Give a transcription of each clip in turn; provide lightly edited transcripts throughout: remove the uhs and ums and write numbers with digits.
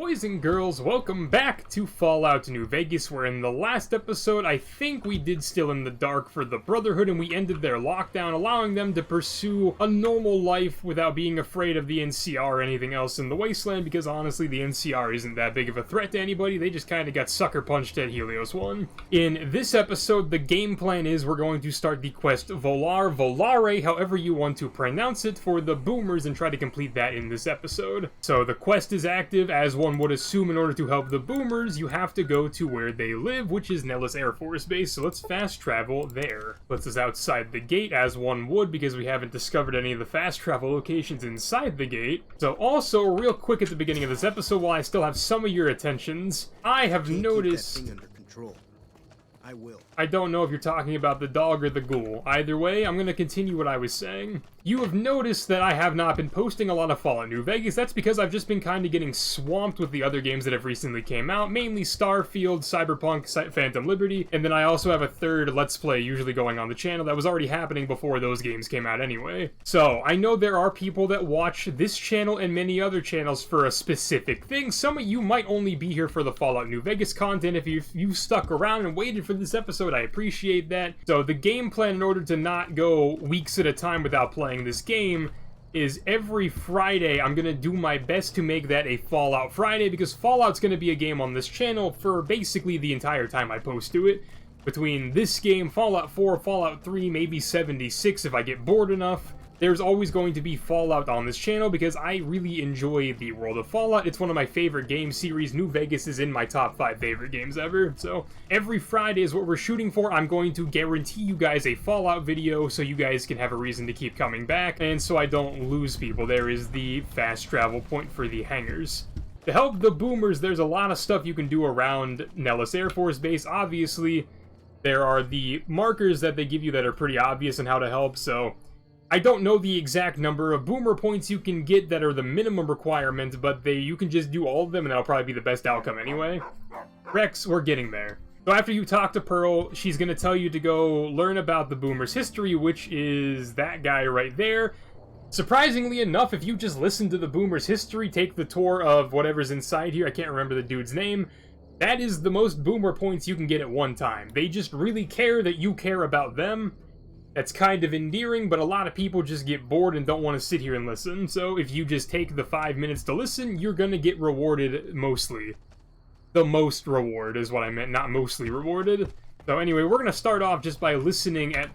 boys and girls, welcome back to Fallout New Vegas, where in the last episode, I think we did Still in the Dark for the Brotherhood, and we ended their lockdown, allowing them to pursue a normal life without being afraid of the NCR or anything else in the Wasteland, because honestly, the NCR isn't that big of a threat to anybody. They just kind of got sucker punched at Helios 1. In this episode, the game plan is we're going to start the quest VOLARE, however you want to pronounce it, for the boomers, and try to complete that in this episode. So the quest is active. As one would assume, in order to help the boomers, you have to go to where they live, which is Nellis Air Force Base, so let's fast travel there. Puts us outside the gate, as one would, because we haven't discovered any of the fast travel locations inside the gate. So also, real quick at the beginning of this episode, while I still have some of your attentions, I have noticed... Keep that thing under control. I will. I don't know if you're talking about the dog or the ghoul. Either way, I'm going to continue what I was saying. You have noticed that I have not been posting a lot of Fallout New Vegas. That's because I've just been kind of getting swamped with the other games that have recently came out, mainly Starfield, Cyberpunk, Phantom Liberty, and then I also have a third Let's Play usually going on the channel that was already happening before those games came out anyway. So, I know there are people that watch this channel and many other channels for a specific thing. Some of you might only be here for the Fallout New Vegas content. If you've stuck around and waited for this episode, I appreciate that. So the game plan, in order to not go weeks at a time without playing this game, is every Friday I'm gonna do my best to make that a Fallout Friday, because Fallout's gonna be a game on this channel for basically the entire time I post to it. Between this game, Fallout 4, Fallout 3, maybe 76 if I get bored enough. There's always going to be Fallout on this channel because I really enjoy the world of Fallout. It's one of my favorite game series. New Vegas is in my top 5 favorite games ever. So every Friday is what we're shooting for. I'm going to guarantee you guys a Fallout video so you guys can have a reason to keep coming back, and so I don't lose people. There is the fast travel point for the hangars. To help the boomers, there's a lot of stuff you can do around Nellis Air Force Base. Obviously, there are the markers that they give you that are pretty obvious on how to help, so... I don't know the exact number of boomer points you can get that are the minimum requirement, but you can just do all of them and that'll probably be the best outcome anyway. Rex, we're getting there. So after you talk to Pearl, she's going to tell you to go learn about the boomer's history, which is that guy right there. Surprisingly enough, if you just listen to the boomer's history, take the tour of whatever's inside here, I can't remember the dude's name, that is the most boomer points you can get at one time. They just really care that you care about them. That's kind of endearing, but a lot of people just get bored and don't want to sit here and listen. So if you just take the 5 minutes to listen, you're going to get rewarded mostly. The most reward is what I meant, not mostly rewarded. So anyway, we're going to start off just by listening at...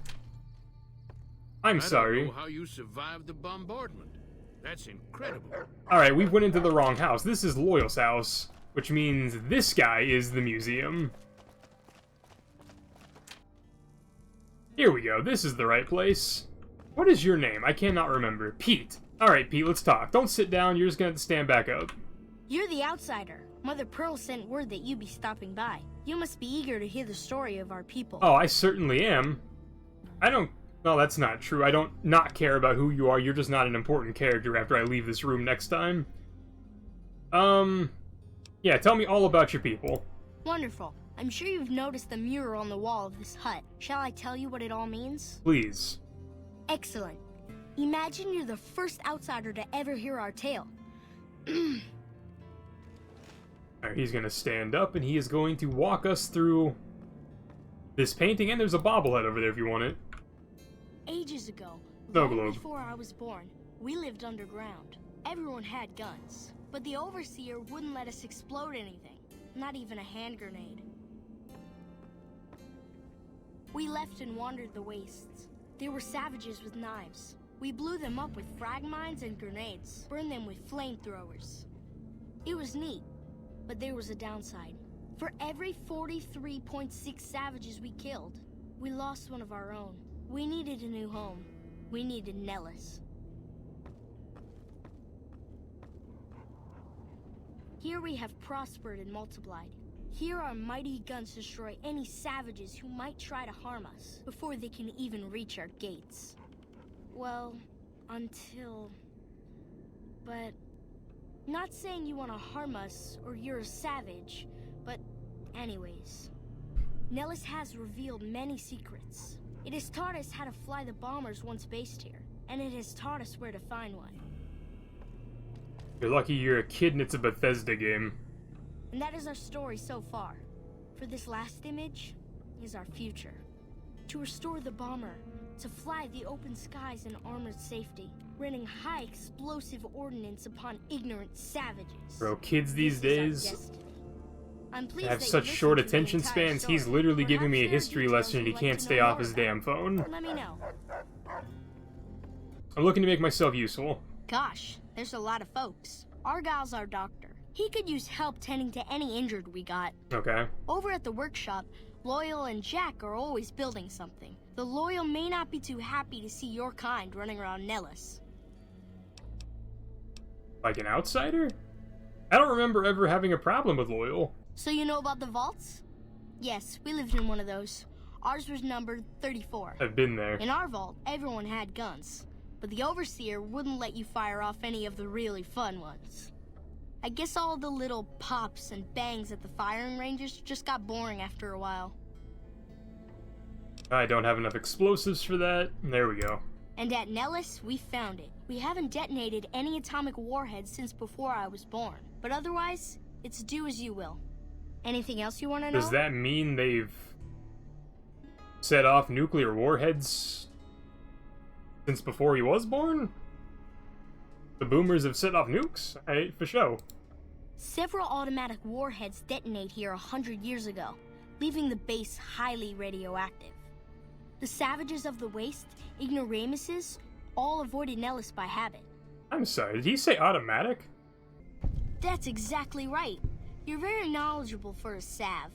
I'm sorry. I don't know how you survived the bombardment. That's incredible. Alright, we went into the wrong house. This is Loyal's house, which means this guy is the museum. Here we go, this is the right place. What is your name? I cannot remember. Pete. Alright, Pete, let's talk. Don't sit down, you're just gonna have to stand back up. You're the outsider. Mother Pearl sent word that you'd be stopping by. You must be eager to hear the story of our people. Oh, I certainly am. No, that's not true. I don't not care about who you are, you're just not an important character after I leave this room next time. Yeah, tell me all about your people. Wonderful. I'm sure you've noticed the mural on the wall of this hut. Shall I tell you what it all means? Please. Excellent. Imagine you're the first outsider to ever hear our tale. Alright, he's gonna stand up and he is going to walk us through this painting, and there's a bobblehead over there if you want it. Ages ago, No long globe. before I was born, we lived underground. Everyone had guns, but the overseer wouldn't let us explode anything, not even a hand grenade. We left and wandered the wastes. There were savages with knives. We blew them up with frag mines and grenades, burned them with flamethrowers. It was neat, but there was a downside. For every 43.6 savages we killed, we lost one of our own. We needed a new home. We needed Nellis. Here we have prospered and multiplied. Here our mighty guns destroy any savages who might try to harm us before they can even reach our gates. Well, until... But... Not saying you want to harm us or you're a savage, but anyways. Nellis has revealed many secrets. It has taught us how to fly the bombers once based here, and it has taught us where to find one. You're lucky you're a kid and it's a Bethesda game. And that is our story so far. For this last image is our future. To restore the bomber, to fly the open skies in armored safety, raining high explosive ordnance upon ignorant savages. Bro, kids these This is our days destiny. I'm pleased have that such you short listened to the attention entire spans, story. he's literally giving me a Perhaps there are history details lesson and he you'd can't like to stay know off more his about. damn phone. Let me know. I'm looking to make myself useful. Gosh, there's a lot of folks. Argyle's our doctor. He could use help tending to any injured we got. Okay. Over at the workshop, Loyal and Jack are always building something. The Loyal may not be too happy to see your kind running around Nellis. Like an outsider? I don't remember ever having a problem with Loyal. So you know about the vaults? Yes, we lived in one of those. Ours was numbered 34. I've been there. In our vault, everyone had guns. But the Overseer wouldn't let you fire off any of the really fun ones. I guess all the little pops and bangs at the firing ranges just got boring after a while. I don't have enough explosives for that. There we go. And at Nellis, we found it. We haven't detonated any atomic warheads since before I was born. But otherwise, it's do as you will. Anything else you want to know? Does that mean they've set off nuclear warheads since before he was born? The boomers have set off nukes? For show. Several automatic warheads detonate here 100 years ago, leaving the base highly radioactive. The savages of the waste, ignoramuses, all avoided Nellis by habit. I'm sorry, did he say automatic? That's exactly right. You're very knowledgeable for a Sav,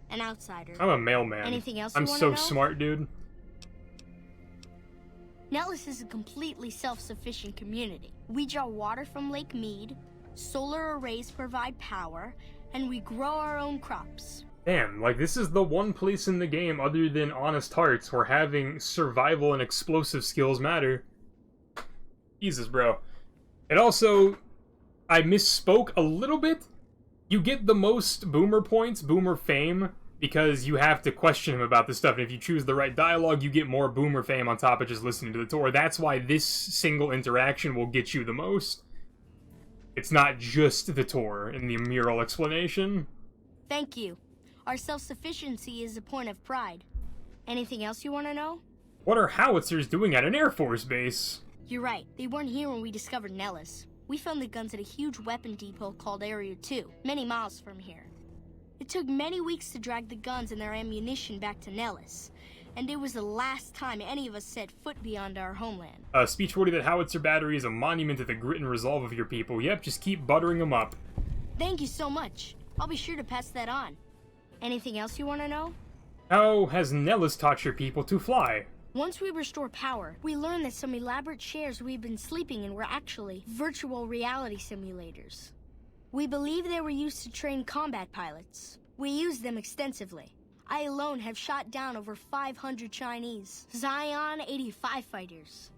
an outsider. I'm a mailman. Anything else you I'm wanna so know? smart, dude. Nellis is a completely self-sufficient community. We draw water from Lake Mead, solar arrays provide power, and we grow our own crops. Damn, like this is the one place in the game other than Honest Hearts where having survival and explosive skills matter. Jesus, bro. And also, I misspoke a little bit. You get the most boomer points, boomer fame, because you have to question him about this stuff, and if you choose the right dialogue, you get more boomer fame on top of just listening to the tour. That's why this single interaction will get you the most. It's not just the tour in the mural explanation. Thank you. Our self-sufficiency is a point of pride. Anything else you want to know? What are howitzers doing at an Air Force base? You're right. They weren't here when we discovered Nellis. We found the guns at a huge weapon depot called Area 2, many miles from here. It took many weeks to drag the guns and their ammunition back to Nellis, and it was the last time any of us set foot beyond our homeland. Speech 40 that howitzer battery is a monument to the grit and resolve of your people. Yep, just keep buttering them up. Thank you so much. I'll be sure to pass that on. Anything else you want to know? How has Nellis taught your people to fly? Once we restore power, we learned that some elaborate chairs we've been sleeping in were actually virtual reality simulators. We believe they were used to train combat pilots. We used them extensively. I alone have shot down over 500 Chinese Zion 85 fighters.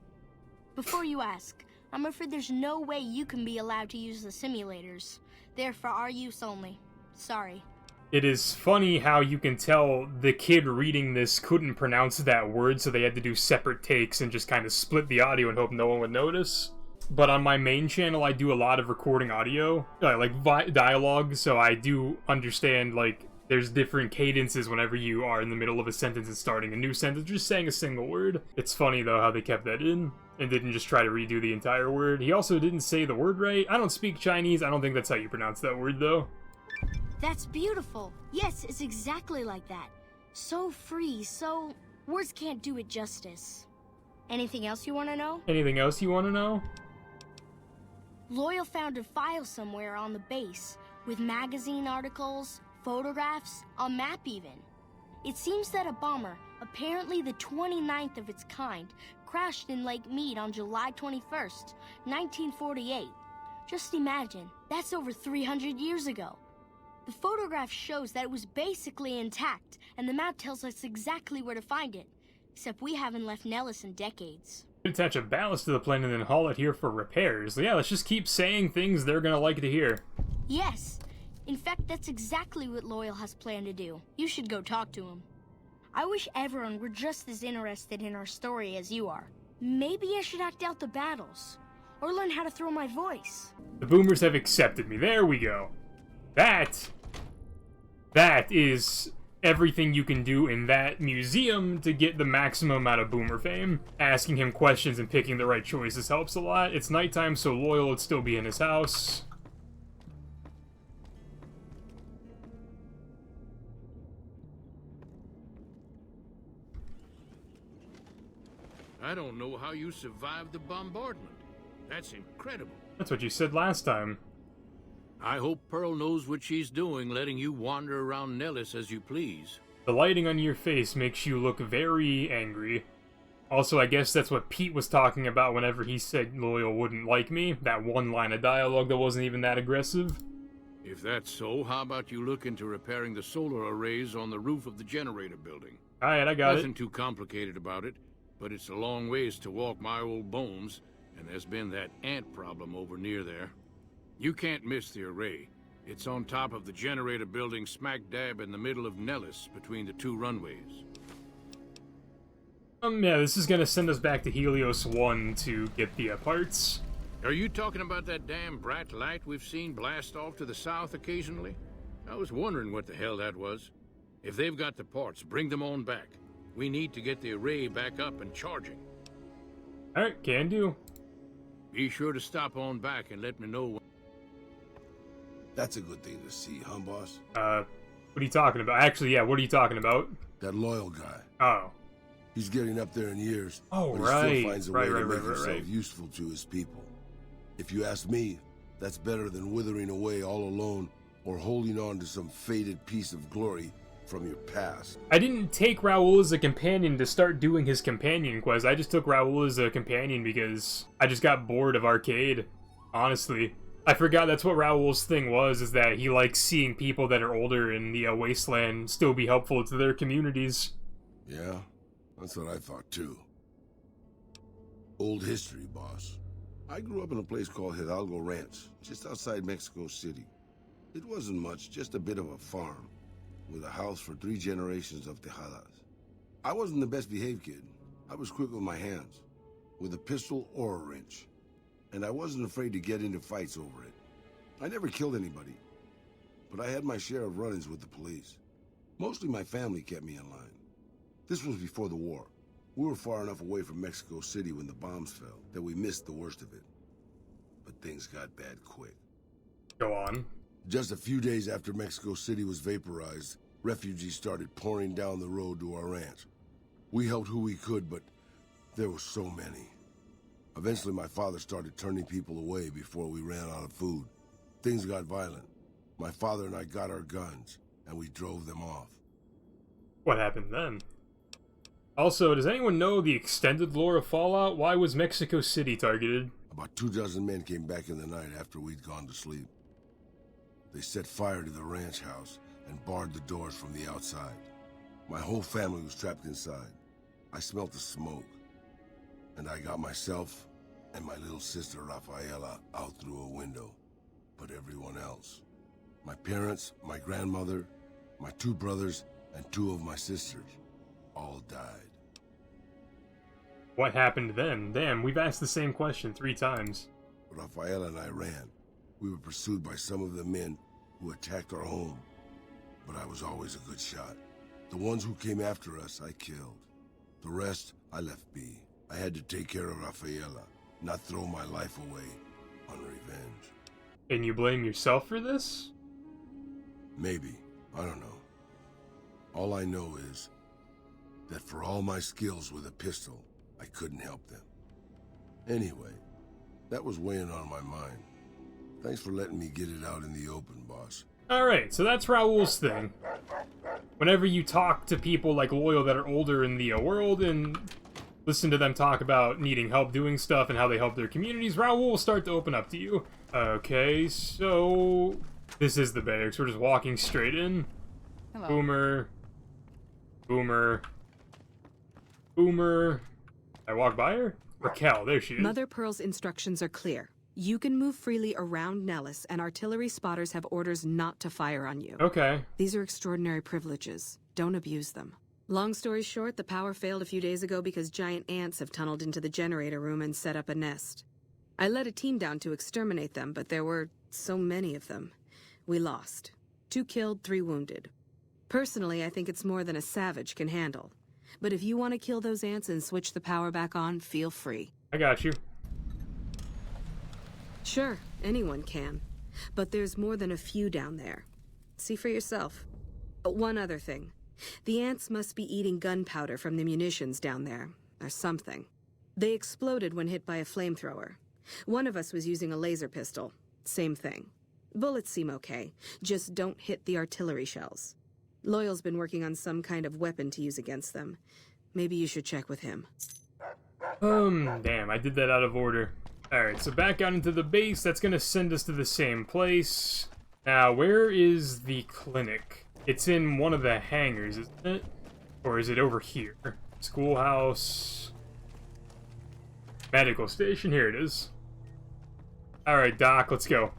Before you ask, I'm afraid there's no way you can be allowed to use the simulators. They're for our use only. Sorry. It is funny how you can tell the kid reading this couldn't pronounce that word, so they had to do separate takes and just kind of split the audio and hope no one would notice. But on my main channel, I do a lot of recording audio, dialogue, so I do understand, like, there's different cadences whenever you are in the middle of a sentence and starting a new sentence, just saying a single word. It's funny, though, how they kept that in, and didn't just try to redo the entire word. He also didn't say the word right. I don't speak Chinese, I don't think that's how you pronounce that word, though. That's beautiful. Yes, it's exactly like that. So free, so... words can't do it justice. Anything else you want to know? Anything else you want to know? Loyal found a file somewhere on the base, with magazine articles, photographs, a map even. It seems that a bomber, apparently the 29th of its kind, crashed in Lake Mead on July 21st, 1948. Just imagine, that's over 300 years ago. The photograph shows that it was basically intact, and the map tells us exactly where to find it. Except we haven't left Nellis in decades. Attach a ballast to the plane and then haul it here for repairs. Yeah, let's just keep saying things they're gonna like to hear. Yes. In fact, that's exactly what Loyal has planned to do. You should go talk to him. I wish everyone were just as interested in our story as you are. Maybe I should act out the battles. or learn how to throw my voice. The boomers have accepted me. There we go. That is everything you can do in that museum to get the maximum amount of boomer fame. Asking him questions and picking the right choices helps a lot. It's nighttime, so Loyal would still be in his house. I don't know how you survived the bombardment. That's incredible. That's what you said last time. I hope Pearl knows what she's doing, letting you wander around Nellis as you please. The lighting on your face makes you look very angry. Also, I guess that's what Pete was talking about whenever he said Loyal wouldn't like me. That one line of dialogue that wasn't even that aggressive. If that's so, how about you look into repairing the solar arrays on the roof of the generator building? Alright, I got Nothing it. too complicated about it, but it's a long ways to walk my old bones, and there's been that ant problem over near there. You can't miss the array. It's on top of the generator building smack dab in the middle of Nellis, between the two runways. Yeah, this is gonna send us back to Helios 1 to get the parts. Are you talking about that damn bright light we've seen blast off to the south occasionally? I was wondering what the hell that was. If they've got the parts, bring them on back. We need to get the array back up and charging. Alright, can do. Be sure to stop on back and let me know when... That's a good thing to see, huh, boss? What are you talking about? Actually, yeah, what are you talking about? That Loyal guy. Oh. He's getting up there in years, Oh, but right. he still finds a way to make himself Right. useful to his people. If you ask me, that's better than withering away all alone or holding on to some faded piece of glory from your past. I didn't take Raul as a companion to start doing his companion quest. I just took Raul as a companion because I just got bored of arcade. Honestly. I forgot that's what Raul's thing was, is that he likes seeing people that are older in the wasteland still be helpful to their communities. Yeah, that's what I thought too. Old history, boss. I grew up in a place called Hidalgo Ranch, just outside Mexico City. It wasn't much, just a bit of a farm, with a house for 3 generations of Tejadas. I wasn't the best behaved kid. I was quick with my hands, with a pistol or a wrench. And I wasn't afraid to get into fights over it. I never killed anybody, but I had my share of run-ins with the police. Mostly my family kept me in line. This was before the war. We were far enough away from Mexico City when the bombs fell that we missed the worst of it. But things got bad quick. Go on. Just a few days after Mexico City was vaporized, refugees started pouring down the road to our ranch. We helped who we could, but there were so many. Eventually, my father started turning people away before we ran out of food. Things got violent. My father and I got our guns, and we drove them off. What happened then? Also, does anyone know the extended lore of Fallout? Why was Mexico City targeted? About 24 men came back in the night after we'd gone to sleep. They set fire to the ranch house and barred the doors from the outside. My whole family was trapped inside. I smelt the smoke, and I got myself and my little sister Rafaela out through a window. But everyone else, my parents, my grandmother, my 2 brothers, and 2 of my sisters, all died. What happened then? Damn, we've asked the same question 3 times. Rafaela and I ran. We were pursued by some of the men who attacked our home, but I was always a good shot. The ones who came after us, I killed. The rest, I left be. I had to take care of Rafaela, not throw my life away on revenge. And you blame yourself for this? Maybe. I don't know. All I know is that for all my skills with a pistol, I couldn't help them. Anyway, that was weighing on my mind. Thanks for letting me get it out in the open, boss. Alright, so that's Raul's thing. Whenever you talk to people like Loyal that are older in the world and listen to them talk about needing help doing stuff and how they help their communities, Raul will start to open up to you. Okay, so this is the barracks. We're just walking straight in. Hello. Boomer. Boomer. Boomer. I walk by her? Raquel, there she is. Mother Pearl's instructions are clear. You can move freely around Nellis, and artillery spotters have orders not to fire on you. Okay. These are extraordinary privileges. Don't abuse them. Long story short, the power failed a few days ago because giant ants have tunneled into the generator room and set up a nest. I led a team down to exterminate them, but there were so many of them. We lost. 2 killed, 3 wounded. Personally, I think it's more than a savage can handle. But if you want to kill those ants and switch the power back on, feel free. I got you. Sure, anyone can. But there's more than a few down there. See for yourself. One other thing. The ants must be eating gunpowder from the munitions down there, or something. They exploded when hit by a flamethrower. One of us was using a laser pistol. Same thing. Bullets seem okay, just don't hit the artillery shells. Loyal's been working on some kind of weapon to use against them. Maybe you should check with him. Damn, I did that out of order. Alright, so back out into the base, that's gonna send us to the same place. Now, where is the clinic? It's in one of the hangars, isn't it? Or is it over here? Schoolhouse... medical station, here it is. Alright, Doc, let's go.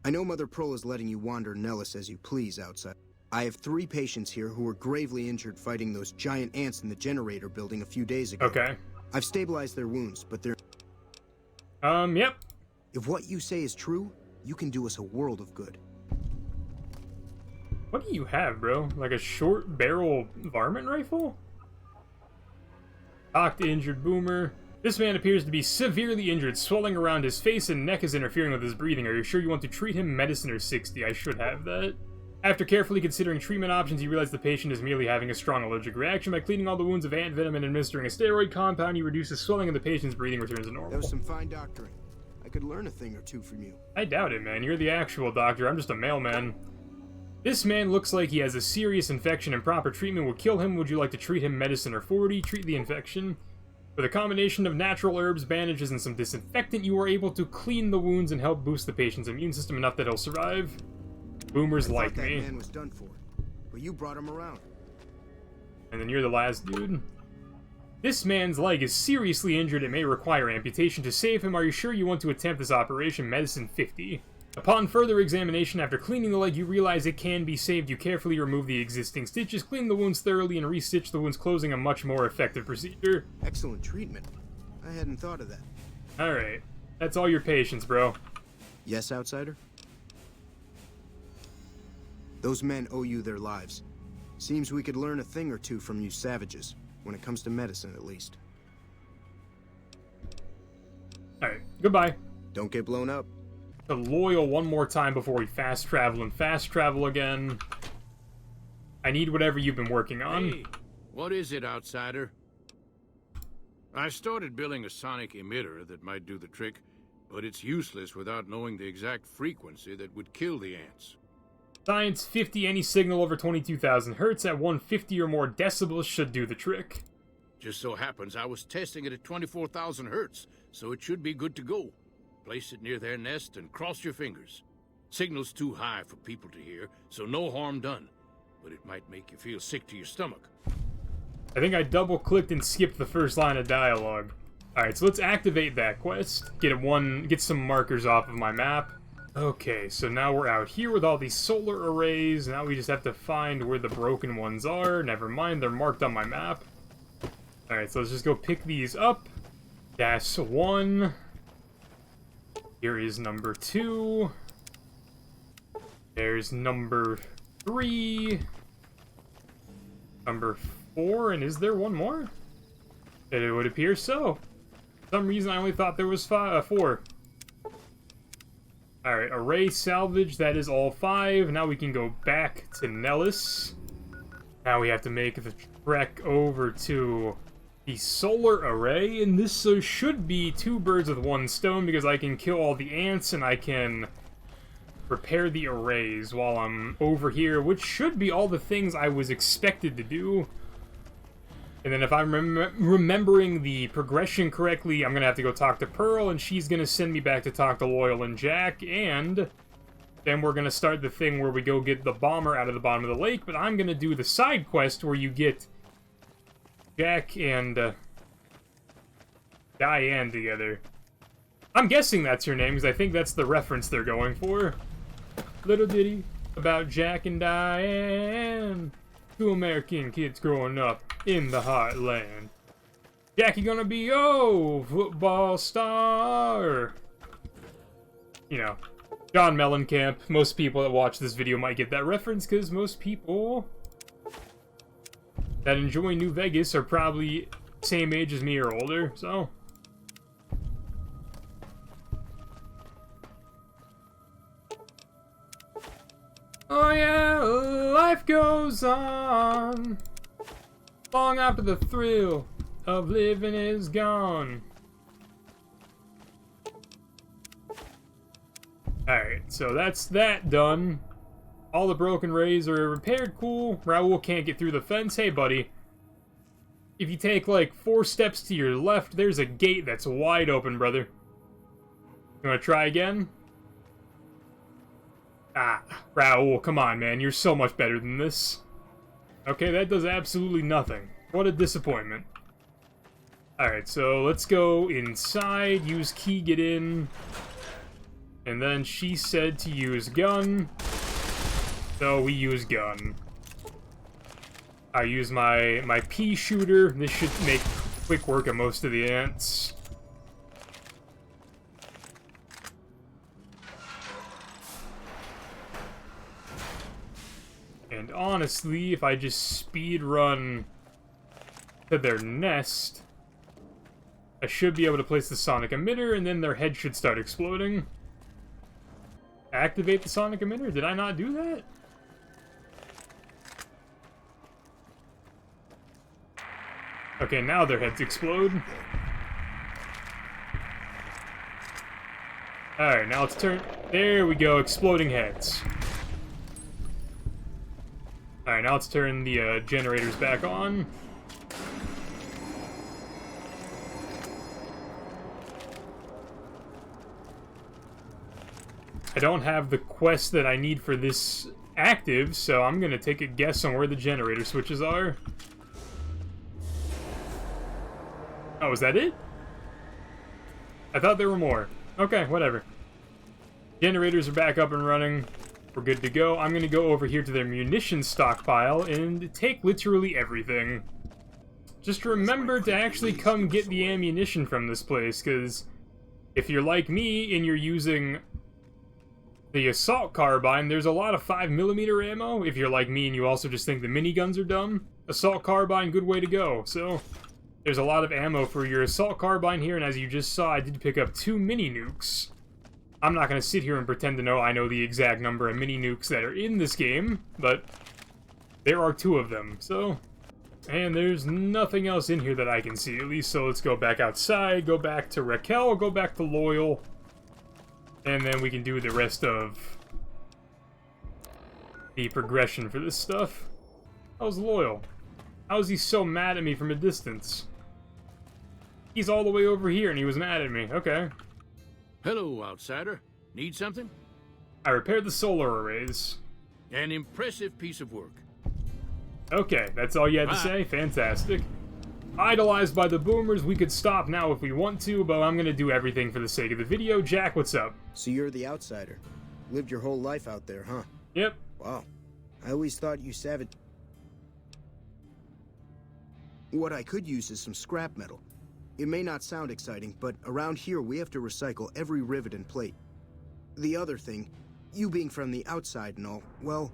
I know Mother Pearl is letting you wander Nellis as you please outside. I have 3 patients here who were gravely injured fighting those giant ants in the generator building a few days ago. Okay. I've stabilized their wounds, but they're... Yep. If what you say is true, you can do us a world of good. What do you have, bro? Like a short barrel varmint rifle? Knocked injured boomer. This man appears to be severely injured. Swelling around his face and neck is interfering with his breathing. Are you sure you want to treat him? Medicine or 60? I should have that. After carefully considering treatment options, you realize the patient is merely having a strong allergic reaction. By cleaning all the wounds of ant venom and administering a steroid compound, you reduce the swelling and the patient's breathing returns to normal. That was some fine doctoring. I could learn a thing or two from you. I doubt it, man. You're the actual doctor. I'm just a mailman. This man looks like he has a serious infection and proper treatment will kill him. Would you like to treat him? Medicine or 40? Treat the infection. With a combination of natural herbs, bandages, and some disinfectant, you are able to clean the wounds and help boost the patient's immune system enough that he'll survive. Boomers like me. That man was done for, but you brought him around. And then you're the last dude. This man's leg is seriously injured and may require amputation. To save him, are you sure you want to attempt this operation? Medicine 50. Upon further examination, after cleaning the leg, you realize it can be saved. You carefully remove the existing stitches, clean the wounds thoroughly, and re-stitch the wounds, closing a much more effective procedure. Excellent treatment. I hadn't thought of that. Alright. That's all your patients, bro. Yes, outsider? Those men owe you their lives. Seems we could learn a thing or two from you savages, when it comes to medicine at least. Alright, goodbye. Don't get blown up. The Loyal one more time before we fast travel and fast travel again. I need whatever you've been working on. Hey, what is it, outsider? I started building a sonic emitter that might do the trick, but it's useless without knowing the exact frequency that would kill the ants. Science 50, any signal over 22,000 hertz at 150 or more decibels should do the trick. Just so happens I was testing it at 24,000 hertz, so it should be good to go. Place it near their nest and cross your fingers. Signal's too high for people to hear, so no harm done. But it might make you feel sick to your stomach. I think I double-clicked and skipped the first line of dialogue. Alright, so let's activate that quest. Get some markers off of my map. Okay, so now we're out here with all these solar arrays. Now we just have to find where the broken ones are. Never mind, they're marked on my map. Alright, so let's just go pick these up. Gas 1. Here is number 2. There's number 3. Number 4, and is there one more? It would appear so. For some reason I only thought there was 4. Alright, array salvage, that is all 5. Now we can go back to Nellis. Now we have to make the trek over to the solar array, and this should be 2 birds with 1 stone, because I can kill all the ants and I can repair the arrays while I'm over here, which should be all the things I was expected to do. And then if I'm remembering the progression correctly, I'm going to have to go talk to Pearl, and she's going to send me back to talk to Loyal and Jack, and then we're going to start the thing where we go get the bomber out of the bottom of the lake, but I'm going to do the side quest where you get Jack and Diane together. I'm guessing that's her name, because I think that's the reference they're going for. Little ditty about Jack and Diane. 2 American kids growing up in the heartland. Jackie gonna be, oh, football star. You know, John Mellencamp. Most people that watch this video might get that reference, because most people that enjoy New Vegas are probably same age as me or older, so... Oh yeah, life goes on long after the thrill of living is gone. Alright, so that's that done. All the broken rays are repaired, cool. Raul can't get through the fence. Hey, buddy. If you take, like, 4 steps to your left, there's a gate that's wide open, brother. You wanna try again? Ah, Raul, come on, man. You're so much better than this. Okay, that does absolutely nothing. What a disappointment. Alright, so let's go inside, use key, get in. And then she said to use gun. So we use gun. I use my pea shooter. This should make quick work of most of the ants. And honestly, if I just speed run to their nest, I should be able to place the sonic emitter, and then their head should start exploding. Activate the sonic emitter? Did I not do that? Okay, now their heads explode. Alright, now let's turn... There we go, exploding heads. Alright, now let's turn the generators back on. I don't have the quest that I need for this active, so I'm gonna take a guess on where the generator switches are. Oh, is that it? I thought there were more. Okay, whatever. Generators are back up and running. We're good to go. I'm gonna go over here to their munitions stockpile and take literally everything. Just remember to actually come get the ammunition from this place, because if you're like me and you're using the assault carbine, there's a lot of 5mm ammo. If you're like me and you also just think the miniguns are dumb, assault carbine, good way to go. So, there's a lot of ammo for your assault carbine here, and as you just saw, I did pick up 2 mini nukes. I'm not going to sit here and pretend to know I know the exact number of mini nukes that are in this game, but there are 2 of them, so... And there's nothing else in here that I can see, at least, so let's go back outside, go back to Raquel, go back to Loyal, and then we can do the rest of the progression for this stuff. How's Loyal? How is he so mad at me from a distance? He's all the way over here and he was mad at me. Okay. Hello, outsider. Need something? I repaired the solar arrays. An impressive piece of work. Okay, that's all you had to say? Fantastic. Idolized by the boomers, we could stop now if we want to, but I'm gonna do everything for the sake of the video. Jack, what's up? So you're the outsider. Lived your whole life out there, huh? Yep. Wow. I always thought you savage... What I could use is some scrap metal. It may not sound exciting, but around here we have to recycle every rivet and plate. The other thing, you being from the outside and all, well,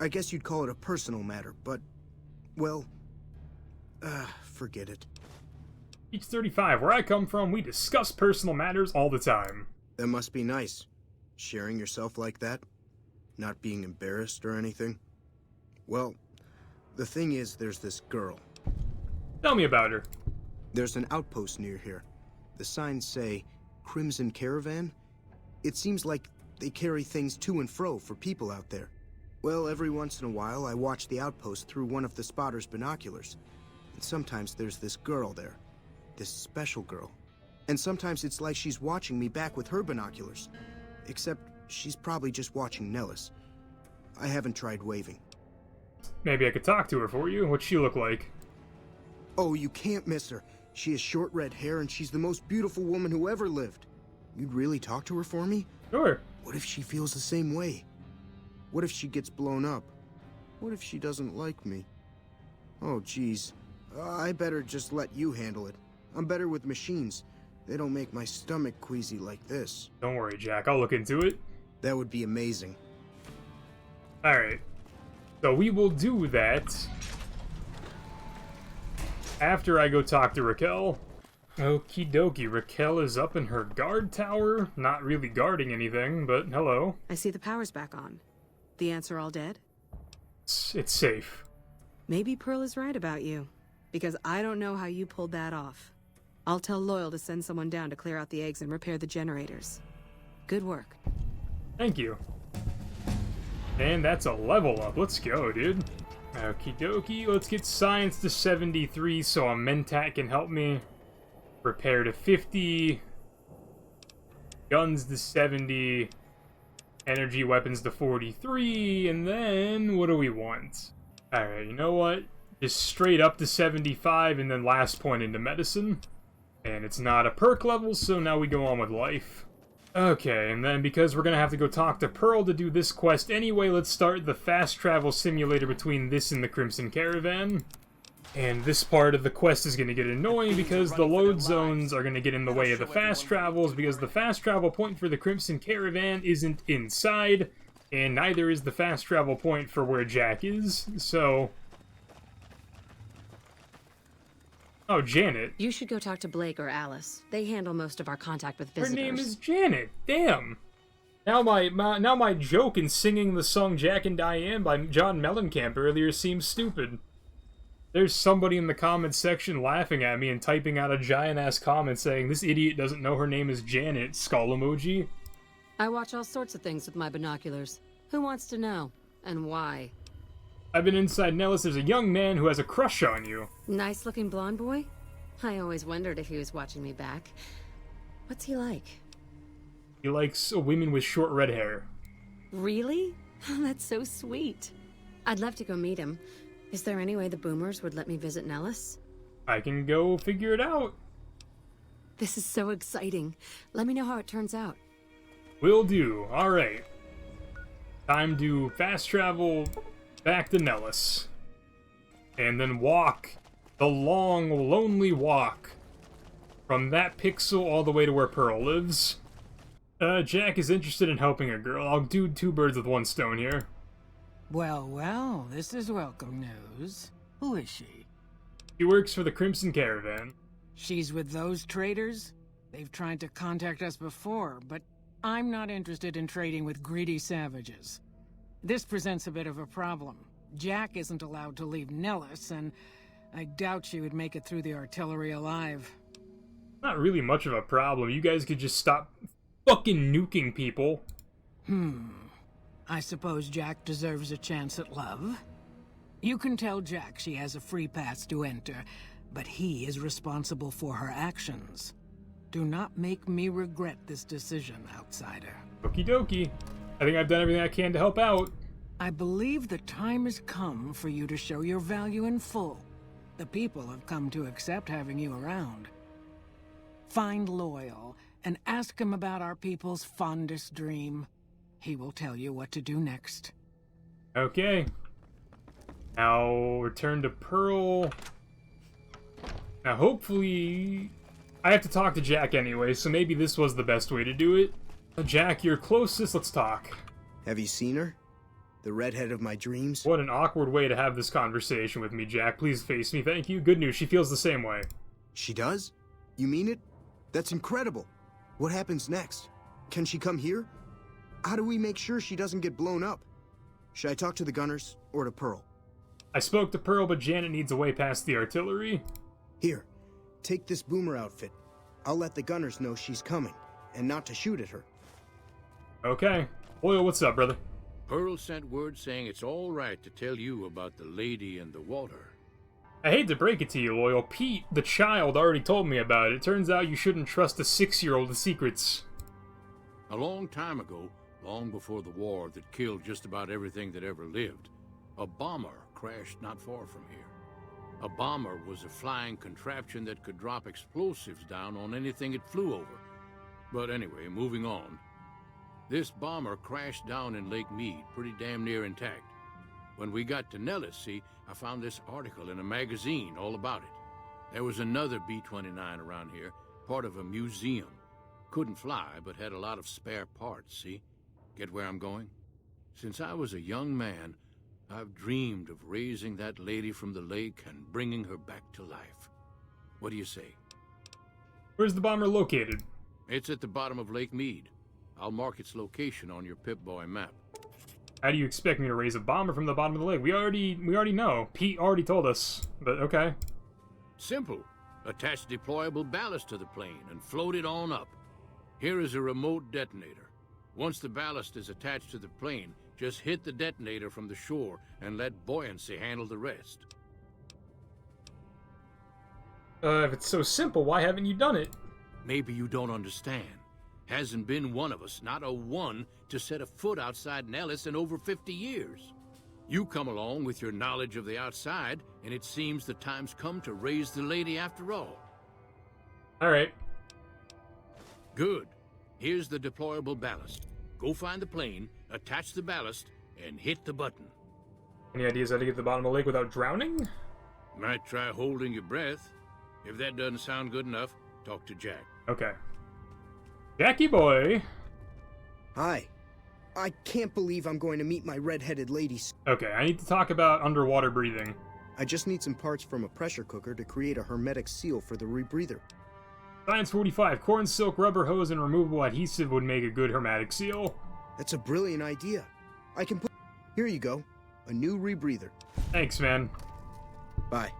I guess you'd call it a personal matter, but, well, forget it. Beach 35, where I come from, we discuss personal matters all the time. That must be nice, sharing yourself like that, not being embarrassed or anything. Well, the thing is, there's this girl. Tell me about her. There's an outpost near here. The signs say, Crimson Caravan. It seems like they carry things to and fro for people out there. Well, every once in a while, I watch the outpost through one of the spotter's binoculars. And sometimes there's this girl there. This special girl. And sometimes it's like she's watching me back with her binoculars. Except she's probably just watching Nellis. I haven't tried waving. Maybe I could talk to her for you. What's she look like? Oh, you can't miss her. She has short red hair and she's the most beautiful woman who ever lived. You'd really talk to her for me? Sure. What if she feels the same way? What if she gets blown up? What if she doesn't like me? Oh, geez. I better just let you handle it. I'm better with machines. They don't make my stomach queasy like this. Don't worry, Jack. I'll look into it. That would be amazing. Alright. So we will do that after I go talk to Raquel. Okie dokie. Raquel is up in her guard tower. Not really guarding anything, but hello. I see the power's back on. The ants are all dead? It's safe. Maybe Pearl is right about you, because I don't know how you pulled that off. I'll tell Loyal to send someone down to clear out the eggs and repair the generators. Good work. Thank you. And that's a level up. Let's go, dude. Okie dokie. Let's get science to 73 so a Mentat can help me. Repair to 50. Guns to 70. Energy weapons to 43. And then, what do we want? Alright, you know what? Just straight up to 75 and then last point into medicine. And it's not a perk level, so now we go on with life. Okay, and then because we're gonna have to go talk to Pearl to do this quest anyway, let's start the fast travel simulator between this and the Crimson Caravan. And this part of the quest is gonna get annoying because the load zones are gonna get in the way of the fast travels, because the fast travel point for the Crimson Caravan isn't inside, and neither is the fast travel point for where Jack is, so... Oh, Janet. You should go talk to Blake or Alice. They handle most of our contact with visitors. Her name is Janet. Damn. Now my joke in singing the song Jack and Diane by John Mellencamp earlier seems stupid. There's somebody in the comments section laughing at me and typing out a giant-ass comment saying, this idiot doesn't know her name is Janet, skull emoji. I watch all sorts of things with my binoculars. Who wants to know? And why? I've been inside Nellis. There's a young man who has a crush on you. Nice-looking blonde boy? I always wondered if he was watching me back. What's he like? He likes women with short red hair. Really? That's so sweet. I'd love to go meet him. Is there any way the boomers would let me visit Nellis? I can go figure it out. This is so exciting. Let me know how it turns out. Will do. Alright. Time to fast travel back to Nellis. And then walk the long, lonely walk from that pixel all the way to where Pearl lives. Jack is interested in helping a girl. I'll do two birds with one stone here. Well, well, this is welcome news. Who is she? She works for the Crimson Caravan. She's with those traders? They've tried to contact us before, but I'm not interested in trading with greedy savages. This presents a bit of a problem. Jack isn't allowed to leave Nellis, and I doubt she would make it through the artillery alive. Not really much of a problem. You guys could just stop fucking nuking people. I suppose Jack deserves a chance at love. You can tell Jack she has a free pass to enter, but he is responsible for her actions. Do not make me regret this decision, outsider. Okie dokie. I think I've done everything I can to help out. I believe the time has come for you to show your value in full. The people have come to accept having you around. Find Loyal and ask him about our people's fondest dream. He will tell you what to do next. Okay. Now, return to Pearl. Now, hopefully... I have to talk to Jack anyway, so maybe this was the best way to do it. Jack, you're closest, let's talk. Have you seen her? The redhead of my dreams? What an awkward way to have this conversation with me, Jack. Please face me, thank you. Good news, she feels the same way. She does? You mean it? That's incredible. What happens next? Can she come here? How do we make sure she doesn't get blown up? Should I talk to the gunners or to Pearl? I spoke to Pearl, but Janet needs a way past the artillery. Here, take this boomer outfit. I'll let the gunners know she's coming, and not to shoot at her. Okay. Loyal, what's up, brother? Pearl sent word saying it's all right to tell you about the lady in the water. I hate to break it to you, Loyal. Pete, the child, already told me about it. It turns out you shouldn't trust a 6-year-old with secrets. A long time ago, long before the war that killed just about everything that ever lived, a bomber crashed not far from here. A bomber was a flying contraption that could drop explosives down on anything it flew over. But anyway, moving on. This bomber crashed down in Lake Mead, pretty damn near intact. When we got to Nellis, see, I found this article in a magazine all about it. There was another B-29 around here, part of a museum. Couldn't fly, but had a lot of spare parts, see? Get where I'm going? Since I was a young man, I've dreamed of raising that lady from the lake and bringing her back to life. What do you say? Where's the bomber located? It's at the bottom of Lake Mead. I'll mark its location on your Pip-Boy map. How do you expect me to raise a bomber from the bottom of the lake? We already know. Pete already told us, but okay. Simple. Attach deployable ballast to the plane and float it on up. Here is a remote detonator. Once the ballast is attached to the plane, just hit the detonator from the shore and let buoyancy handle the rest. If it's so simple, why haven't you done it? Maybe you don't understand. Hasn't been one of us, not a one, to set a foot outside Nellis in over 50 years. You come along with your knowledge of the outside, and it seems the time's come to raise the lady after all. Alright. Good. Here's the deployable ballast. Go find the plane, attach the ballast, and hit the button. Any ideas how to get to the bottom of the lake without drowning? Might try holding your breath. If that doesn't sound good enough, talk to Jack. Okay. Jackie boy! Hi. I can't believe I'm going to meet my red-headed lady. Okay, I need to talk about underwater breathing. I just need some parts from a pressure cooker to create a hermetic seal for the rebreather. Science 45, corn silk, rubber hose, and removable adhesive would make a good hermetic seal. That's a brilliant idea. I can put... Here you go. A new rebreather. Thanks, man. Bye.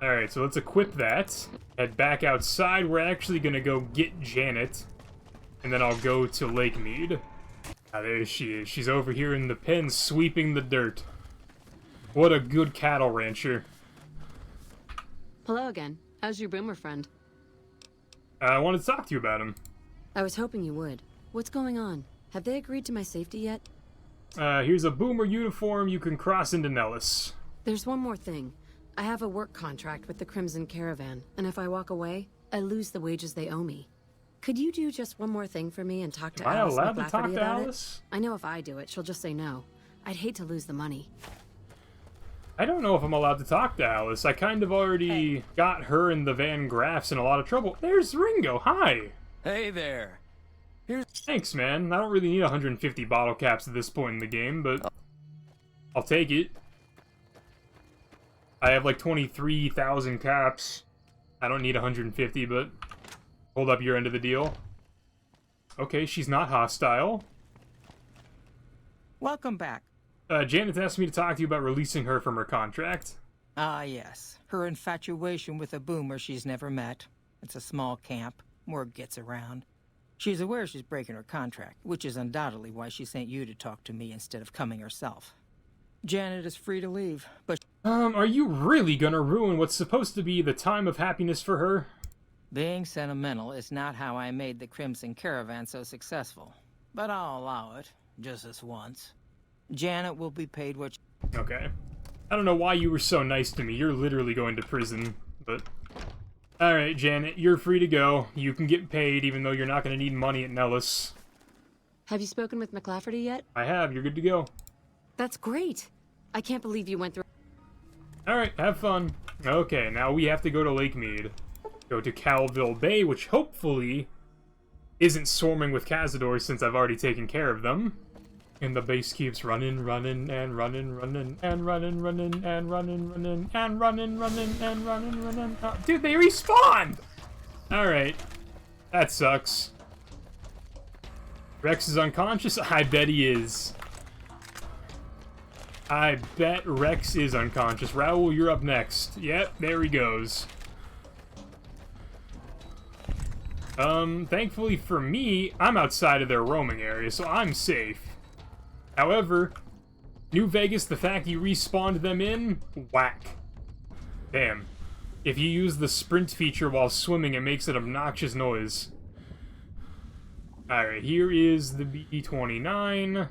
Alright, so let's equip that. Head back outside. We're actually gonna go get Janet. And then I'll go to Lake Mead. Ah, there she is. She's over here in the pen sweeping the dirt. What a good cattle rancher. Hello again. How's your boomer friend? I wanted to talk to you about him. I was hoping you would. What's going on? Have they agreed to my safety yet? Here's a boomer uniform. You can cross into Nellis. There's one more thing. I have a work contract with the Crimson Caravan, and if I walk away, I lose the wages they owe me. Could you do just one more thing for me and talk to Alice Am I allowed to talk McLafferty to about Alice? it? I know if I do it, she'll just say no. I'd hate to lose the money. I don't know if I'm allowed to talk to Alice. I kind of already got her and the Van Graffs in a lot of trouble. There's Ringo. Hi. Hey there. Thanks, man. I don't really need 150 bottle caps at this point in the game, but I'll take it. I have like 23,000 caps. I don't need 150, but hold up your end of the deal. Okay, she's not hostile. Welcome back. Janet asked me to talk to you about releasing her from her contract. Ah, yes. Her infatuation with a boomer she's never met. It's a small camp. Word gets around. She's aware she's breaking her contract, which is undoubtedly why she sent you to talk to me instead of coming herself. Janet is free to leave, but... Are you really gonna ruin what's supposed to be the time of happiness for her? Being sentimental is not how I made the Crimson Caravan so successful. But I'll allow it, just this once. Janet will be paid what... Okay. I don't know why you were so nice to me. You're literally going to prison, but... Alright, Janet, you're free to go. You can get paid, even though you're not going to need money at Nellis. Have you spoken with McLafferty yet? I have. You're good to go. That's great. I can't believe you went through... Alright, have fun. Okay, now we have to go to Lake Mead. Go to Calville Bay, which hopefully isn't swarming with cazadors since I've already taken care of them. And the base keeps running, running, and running, running, and running, running, and running, running, and running, running, and running, running. Oh, dude, they respawned! Alright. That sucks. Rex is unconscious? I bet he is. I bet Rex is unconscious. Raul, you're up next. Yep, there he goes. Thankfully for me, I'm outside of their roaming area, so I'm safe. However, New Vegas, the fact you respawned them in, whack. Damn. If you use the sprint feature while swimming, it makes an obnoxious noise. Alright, here is the B-29.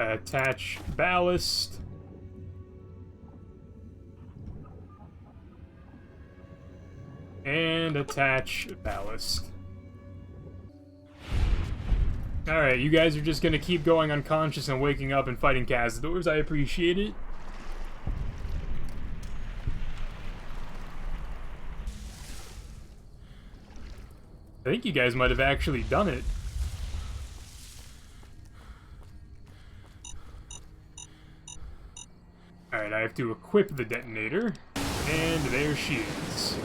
Attach ballast. And attach ballast. Alright, you guys are just gonna keep going unconscious and waking up and fighting cazadors. I appreciate it. I think you guys might have actually done it. Alright, I have to equip the detonator. And there she is.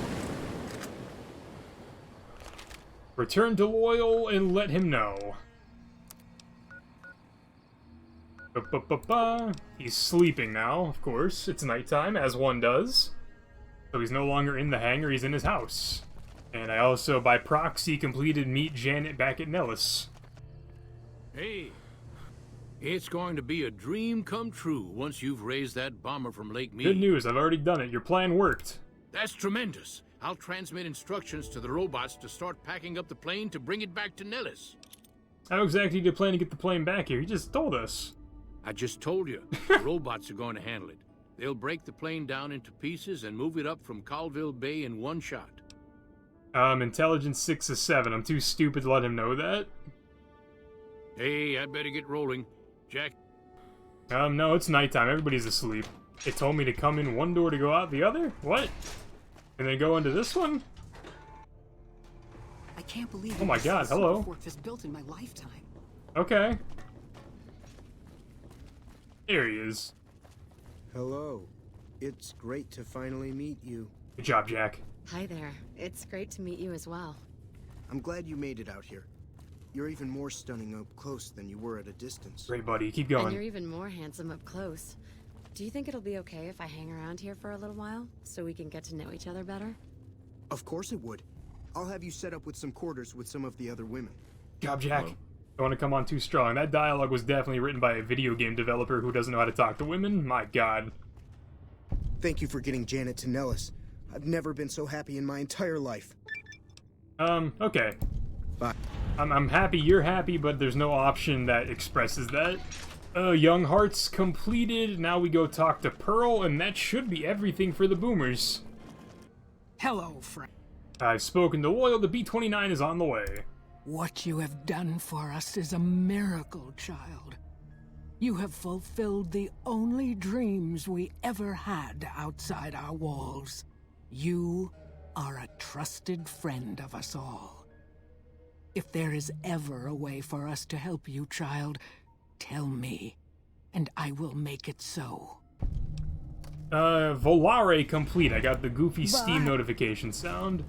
Return to Loyal and let him know. He's sleeping now, of course. It's nighttime, as one does. So he's no longer in the hangar, he's in his house. And I also, by proxy, completed Meet Janet back at Nellis. Hey, it's going to be a dream come true once you've raised that bomber from Lake Mead. Good news, I've already done it. Your plan worked. That's tremendous. I'll transmit instructions to the robots to start packing up the plane to bring it back to Nellis. How exactly do you plan to get the plane back here? You just told us. I just told you. The robots are going to handle it. They'll break the plane down into pieces and move it up from Colville Bay in one shot. Intelligence 6 is 7. I'm too stupid to let him know that. Hey, I'd better get rolling. Jack? No, it's nighttime. Everybody's asleep. It told me to come in one door to go out the other? What? And then go into this one? I can't believe oh my god, hello. was built in my lifetime. Okay. There he is. Hello. It's great to finally meet you. Good job, Jack. Hi there. It's great to meet you as well. I'm glad you made it out here. You're even more stunning up close than you were at a distance. Great, buddy. Keep And going. you're even more handsome up close. Do you think it'll be okay if I hang around here for a little while, so we can get to know each other better? Of course it would. I'll have you set up with some quarters with some of the other women. Good job, Jack. Don't want to come on too strong. That dialogue was definitely written by a video game developer who doesn't know how to talk to women. My god. Thank you for getting Janet to Nellis. I've never been so happy in my entire life. Okay. Bye. I'm happy you're happy, but there's no option that expresses that. Young Hearts completed. Now we go talk to Pearl, and that should be everything for the boomers. Hello, friend. I've spoken to Loyal. The B-29 is on the way. What you have done for us is a miracle, child. You have fulfilled the only dreams we ever had outside our walls. You are a trusted friend of us all. If there is ever a way for us to help you, child, tell me, and I will make it so. Volare complete. I got the goofy Steam notification sound.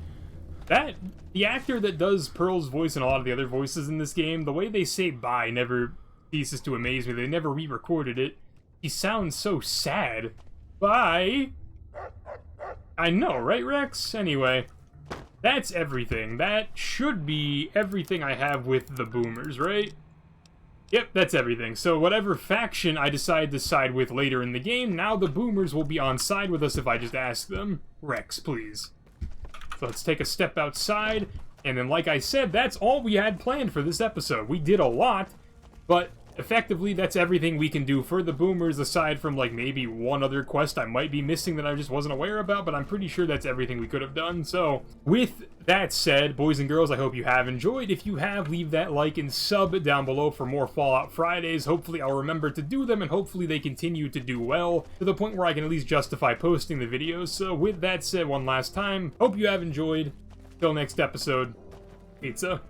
The actor that does Pearl's voice and a lot of the other voices in this game, the way they say bye never ceases to amaze me. They never re-recorded it. He sounds so sad. Bye! I know, right, Rex? Anyway, that's everything. That should be everything I have with the boomers, right? Yep, that's everything. So whatever faction I decide to side with later in the game, now the boomers will be on side with us if I just ask them. Rex, please. So let's take a step outside, and then like I said, that's all we had planned for this episode. We did a lot, but effectively that's everything we can do for the boomers, aside from like maybe one other quest I might be missing that I just wasn't aware about, but I'm pretty sure that's everything we could have done. So with that said, boys and girls, I hope you have enjoyed. If you have, leave that like and sub down below for more Fallout Fridays. Hopefully I'll remember to do them, and hopefully they continue to do well, to the point where I can at least justify posting the videos. So with that said, one last time, hope you have enjoyed. Till next episode, pizza.